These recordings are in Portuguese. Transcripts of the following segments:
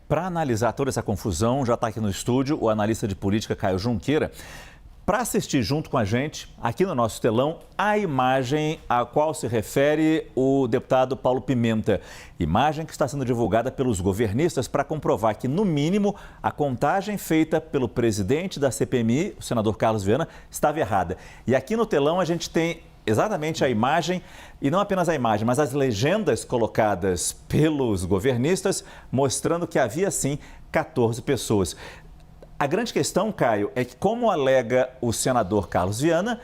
Para analisar toda essa confusão, já está aqui no estúdio o analista de política Caio Junqueira, para assistir junto com a gente, aqui no nosso telão, a imagem a qual se refere o deputado Paulo Pimenta. Imagem que está sendo divulgada pelos governistas para comprovar que, no mínimo, a contagem feita pelo presidente da CPMI, o senador Carlos Viana, estava errada. E aqui no telão a gente tem exatamente a imagem, e não apenas a imagem, mas as legendas colocadas pelos governistas, mostrando que havia, sim, 14 pessoas. A grande questão, Caio, é que, como alega o senador Carlos Viana,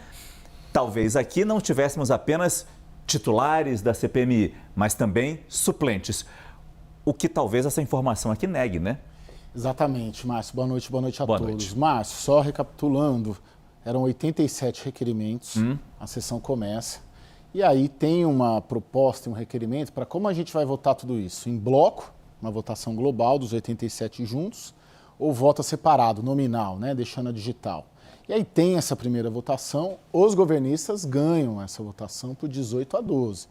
talvez aqui não tivéssemos apenas titulares da CPMI, mas também suplentes. O que talvez essa informação aqui negue, né? Exatamente, Márcio. Boa noite a Boa todos. noite. Márcio, só recapitulando, eram 87 requerimentos, a sessão começa, e aí tem uma proposta, um requerimento para como a gente vai votar tudo isso. Em bloco, uma votação global dos 87 juntos, ou vota separado, nominal, né, deixando a digital. E aí tem essa primeira votação, os governistas ganham essa votação por 18-12.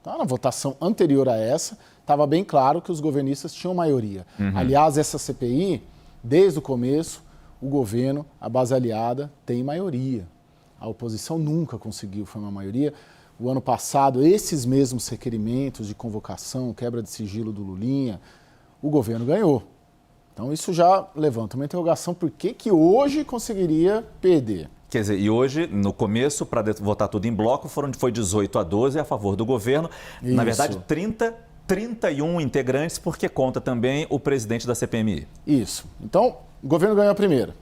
Então, na votação anterior a essa, estava bem claro que os governistas tinham maioria. Aliás, essa CPI, desde o começo, o governo, a base aliada, tem maioria. A oposição nunca conseguiu formar maioria. O ano passado, esses mesmos requerimentos de convocação, quebra de sigilo do Lulinha, o governo ganhou. Então, isso já levanta uma interrogação, por que hoje conseguiria perder? Quer dizer, e hoje, no começo, para votar tudo em bloco, foi 18-12 a favor do governo. Isso. Na verdade, 31 integrantes, porque conta também o presidente da CPMI. Isso. Então, o governo ganhou a primeira.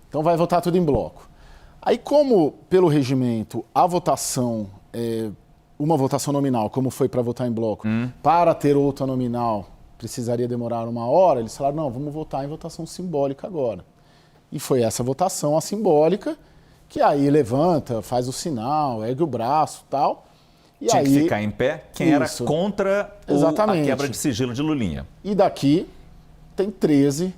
Então, vai votar tudo em bloco. Aí, como, pelo regimento, a votação, uma votação nominal, como foi para votar em bloco, para ter outra nominal, precisaria demorar 1 hora, eles falaram, não, vamos votar em votação simbólica agora. E foi essa votação, a simbólica, que aí levanta, faz o sinal, ergue o braço e tal. E tinha aí, que ficar em pé quem era contra a quebra de sigilo de Lulinha. E daqui tem 13,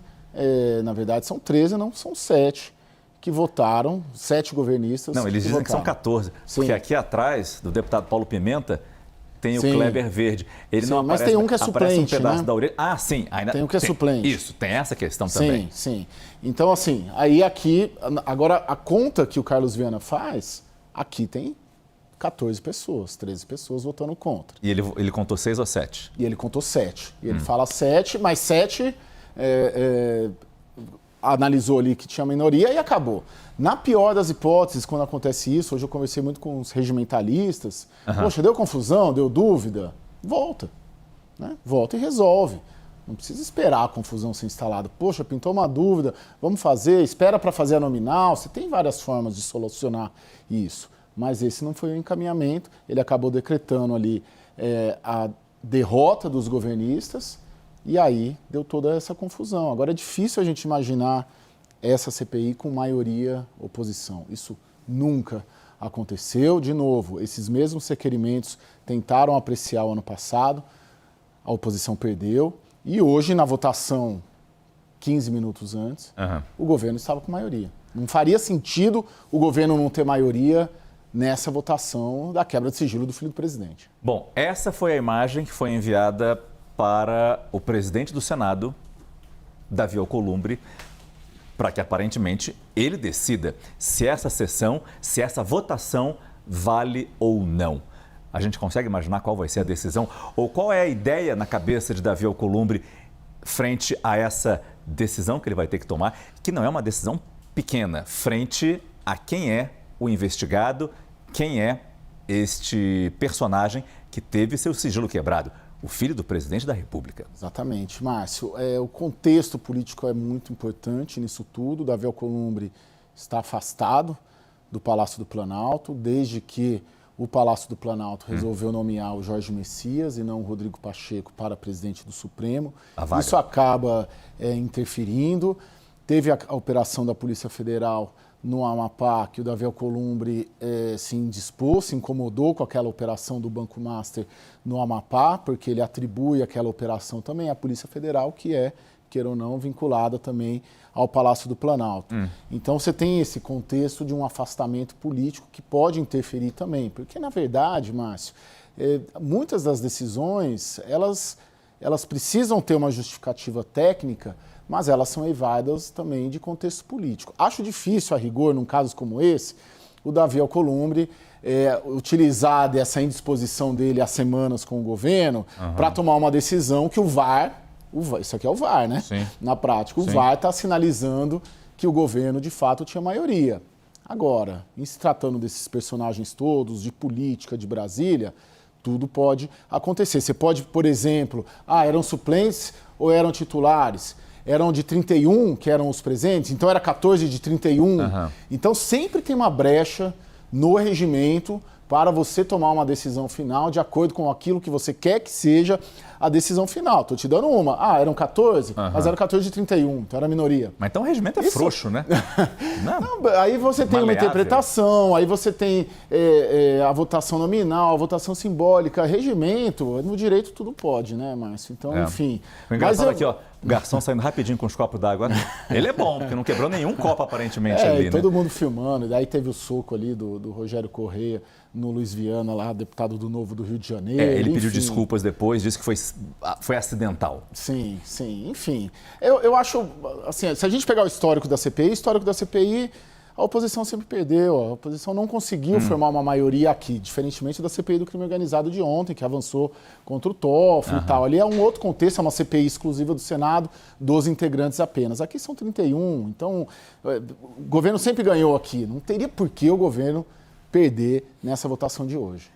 na verdade são 13, não são 7, que votaram, 7 governistas. Não, eles dizem que são 14, Sim. porque aqui atrás do deputado Paulo Pimenta tem o Kleber Verde. Ele não aparece, mas tem um que é suplente, um pedaço, né? Da orelha. Ah, sim. Ainda tem um que é suplente. Isso, tem essa questão também. Sim. Então, assim, aí aqui, agora a conta que o Carlos Viana faz, aqui tem 14 pessoas, 13 pessoas votando contra. E ele contou 6 ou 7? E ele contou 7. E ele fala 7, mas 7 analisou ali que tinha minoria e acabou. Na pior das hipóteses, quando acontece isso, hoje eu conversei muito com os regimentalistas, poxa, deu confusão, deu dúvida, volta. Né? Volta e resolve. Não precisa esperar a confusão ser instalada. Poxa, pintou uma dúvida, vamos fazer, espera para fazer a nominal. Você tem várias formas de solucionar isso. Mas esse não foi o encaminhamento. Ele acabou decretando ali a derrota dos governistas e aí deu toda essa confusão. Agora é difícil a gente imaginar essa CPI com maioria oposição. Isso nunca aconteceu. De novo, esses mesmos requerimentos tentaram apreciar o ano passado, a oposição perdeu. E hoje, na votação, 15 minutos antes, o governo estava com maioria. Não faria sentido o governo não ter maioria nessa votação da quebra de sigilo do filho do presidente. Bom, essa foi a imagem que foi enviada para o presidente do Senado, Davi Alcolumbre, para que aparentemente ele decida se essa sessão, se essa votação vale ou não. A gente consegue imaginar qual vai ser a decisão? Ou qual é a ideia na cabeça de Davi Alcolumbre frente a essa decisão que ele vai ter que tomar, que não é uma decisão pequena, frente a quem é o investigado, quem é este personagem que teve seu sigilo quebrado, o filho do presidente da República. Exatamente, Márcio. O contexto político é muito importante nisso tudo. Davi Alcolumbre está afastado do Palácio do Planalto, desde que o Palácio do Planalto resolveu nomear o Jorge Messias e não o Rodrigo Pacheco para presidente do Supremo. Isso acaba interferindo. Teve a operação da Polícia Federal no Amapá, que o Davi Alcolumbre se indispôs, se incomodou com aquela operação do Banco Master no Amapá, porque ele atribui aquela operação também à Polícia Federal, que é, queira ou não, vinculada também ao Palácio do Planalto. Então você tem esse contexto de um afastamento político que pode interferir também, porque na verdade, Márcio, muitas das decisões, elas elas precisam ter uma justificativa técnica, mas elas são eivadas também de contexto político. Acho difícil, a rigor, num caso como esse, o Davi Alcolumbre utilizar dessa indisposição dele há semanas com o governo para tomar uma decisão que o VAR, isso aqui é o VAR, né? Sim. Na prática, o Sim. VAR está sinalizando que o governo, de fato, tinha maioria. Agora, em se tratando desses personagens todos, de política, de Brasília, tudo pode acontecer. Você pode, por exemplo, eram suplentes ou eram titulares? Eram de 31, que eram os presentes, então era 14 de 31. Então sempre tem uma brecha no regimento para você tomar uma decisão final de acordo com aquilo que você quer que seja a decisão final. Estou te dando uma. Eram 14, mas eram 14 de 31, então era minoria. Mas então o regimento é frouxo, né? Não, aí você tem uma maleável. interpretação, aí você tem a votação nominal, a votação simbólica, regimento, no direito tudo pode, né, Márcio? Então, enfim. O engraçado aqui, ó, o garçom saindo rapidinho com os copos d'água. Ele é bom, porque não quebrou nenhum copo aparentemente ali, e todo né? mundo filmando, daí teve o soco ali do Rogério Correia no Luiz Viana, lá, deputado do Novo do Rio de Janeiro. Ele pediu desculpas depois, disse que foi acidental. Sim, enfim. Eu acho, assim, se a gente pegar o histórico da CPI, a oposição sempre perdeu, a oposição não conseguiu formar uma maioria aqui, diferentemente da CPI do crime organizado de ontem, que avançou contra o Toffoli e tal. Ali é um outro contexto, é uma CPI exclusiva do Senado, 12 integrantes apenas. Aqui são 31, então o governo sempre ganhou aqui. Não teria por que o governo perder nessa votação de hoje.